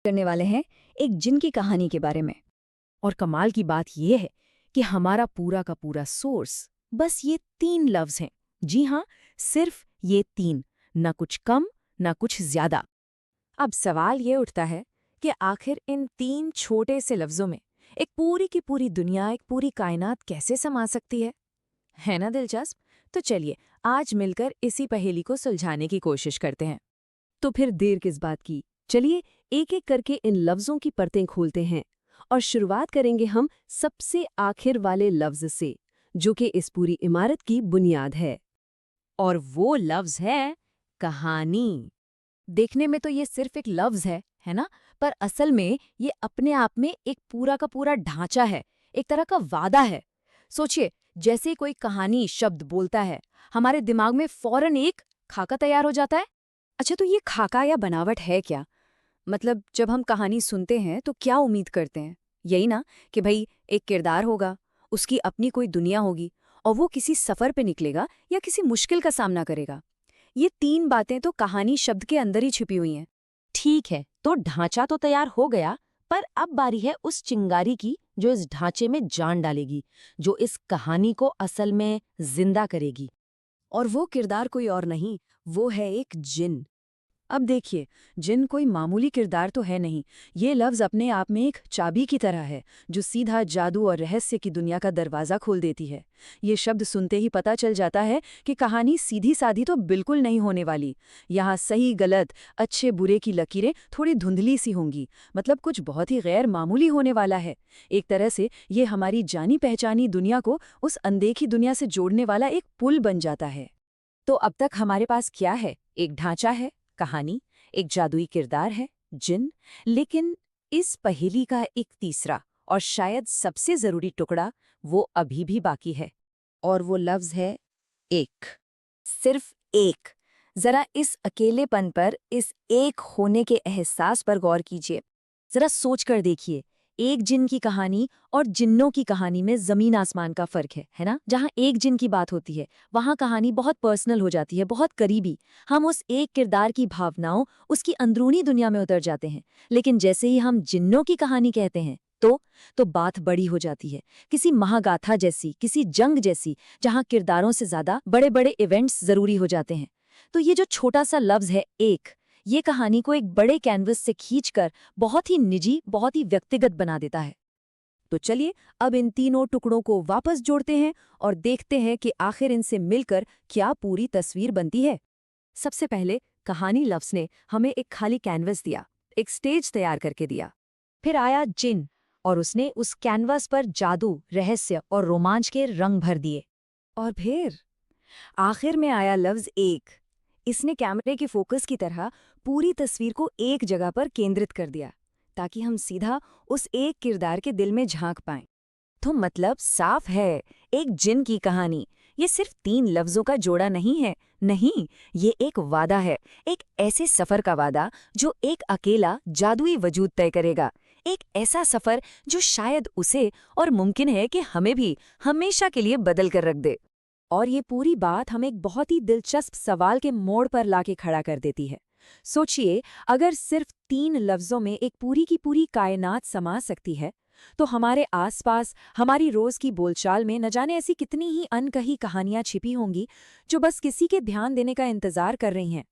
करने वाले हैं एक जिन की कहानी के बारे में। और कमाल की बात यह है कि हमारा पूरा का पूरा सोर्स बस ये 3 लफ्ज हैं। जी हाँ, सिर्फ ये 3, ना कुछ कम ना कुछ ज्यादा। अब सवाल ये उठता है कि आखिर इन 3 छोटे से लफ्जों में एक पूरी की पूरी दुनिया, एक पूरी कायनात कैसे समा सकती है ना दिलचस्प? तो चलिए आज मिलकर इसी पहेली को सुलझाने की कोशिश करते हैं। तो फिर देर किस बात की, चलिए एक एक करके इन लफ्जों की परतें खोलते हैं। और शुरुआत करेंगे हम सबसे आखिर वाले लफ्ज से, जो कि इस पूरी इमारत की बुनियाद है। और वो लफ्ज है कहानी। देखने में तो ये सिर्फ एक लफ्ज है ना? पर असल में ये अपने आप में एक पूरा का पूरा ढांचा है, एक तरह का वादा है। सोचिए, जैसे कोई कहानी शब्द बोलता है, हमारे दिमाग में फौरन एक खाका तैयार हो जाता है। अच्छा, तो ये खाका या बनावट है क्या? मतलब जब हम कहानी सुनते हैं तो क्या उम्मीद करते हैं? यही ना कि भाई एक किरदार होगा, उसकी अपनी कोई दुनिया होगी और वो किसी सफर पे निकलेगा या किसी मुश्किल का सामना करेगा। ये 3 बातें तो कहानी शब्द के अंदर ही छिपी हुई हैं। ठीक है, तो ढांचा तो तैयार हो गया, पर अब बारी है उस चिंगारी की जो इस ढांचे में जान डालेगी, जो इस कहानी को असल में जिंदा करेगी। और वो किरदार कोई और नहीं, वो है एक जिन। अब देखिए, जिन कोई मामूली किरदार तो है नहीं। ये लफ्ज़ अपने आप में एक चाबी की तरह है, जो सीधा जादू और रहस्य की दुनिया का दरवाज़ा खोल देती है। ये शब्द सुनते ही पता चल जाता है कि कहानी सीधी साधी तो बिल्कुल नहीं होने वाली। यहाँ सही गलत, अच्छे बुरे की लकीरें थोड़ी धुंधली सी होंगी। मतलब कुछ बहुत ही गैर मामूली होने वाला है। एक तरह से ये हमारी जानी पहचानी दुनिया को उस अनदेखी दुनिया से जोड़ने वाला एक पुल बन जाता है। तो अब तक हमारे पास क्या है? एक ढांचा है, कहानी, एक जादुई किरदार है, जिन। लेकिन इस पहेली का एक तीसरा और शायद सबसे जरूरी टुकड़ा वो अभी भी बाकी है, और वो लफ्ज है एक। सिर्फ एक। जरा इस अकेलेपन पर, इस एक होने के एहसास पर गौर कीजिए। जरा सोच कर देखिए, एक जिन की कहानी और जिन्नों की कहानी में जमीन आसमान का फर्क है ना? जहाँ एक जिन की बात होती है, वहाँ कहानी बहुत पर्सनल हो जाती है, बहुत करीबी। हम उस एक किरदार की भावनाओं, उसकी अंदरूनी दुनिया में उतर जाते हैं। लेकिन जैसे ही हम जिन्नों की कहानी कहते हैं, तो बात बड़ी हो जाती है, किसी महागाथा जैसी, किसी जंग जैसी, जहाँ किरदारों से ज्यादा बड़े बड़े इवेंट्स जरूरी हो जाते हैं। तो ये जो छोटा सा लफ्ज है एक, ये कहानी को एक बड़े कैनवस से खींचकर बहुत ही निजी, बहुत ही व्यक्तिगत बना देता है। तो चलिए अब इन तीनों टुकड़ों को वापस जोड़ते हैं और देखते हैं कि आखिर इनसे मिलकर क्या पूरी तस्वीर बनती है। सबसे पहले कहानी लफ्ज ने हमें एक खाली कैनवस दिया, एक स्टेज तैयार करके दिया। फिर आया जिन और उसने उस कैनवस पर जादू, रहस्य और रोमांच के रंग भर दिए। और फिर आखिर में आया लफ्ज एक। इसने कैमरे के फोकस की तरह पूरी तस्वीर को एक जगह पर केंद्रित कर दिया, ताकि हम सीधा उस एक किरदार के दिल में झांक पाएं। तो मतलब साफ है, एक जिन की कहानी ये सिर्फ 3 लफ्जों का जोड़ा नहीं है। नहीं, ये एक वादा है, एक ऐसे सफर का वादा जो एक अकेला जादुई वजूद तय करेगा। एक ऐसा सफर जो शायद उसे, और मुमकिन है कि हमें भी, हमेशा के लिए बदल कर रख दे। और ये पूरी बात हमें एक बहुत ही दिलचस्प सवाल के मोड़ पर लाके खड़ा कर देती है। सोचिए, अगर सिर्फ 3 लफ्जों में एक पूरी की पूरी कायनात समा सकती है, तो हमारे आसपास, हमारी रोज की बोलचाल में न जाने ऐसी कितनी ही अनकही कहानियां छिपी होंगी, जो बस किसी के ध्यान देने का इंतजार कर रही हैं।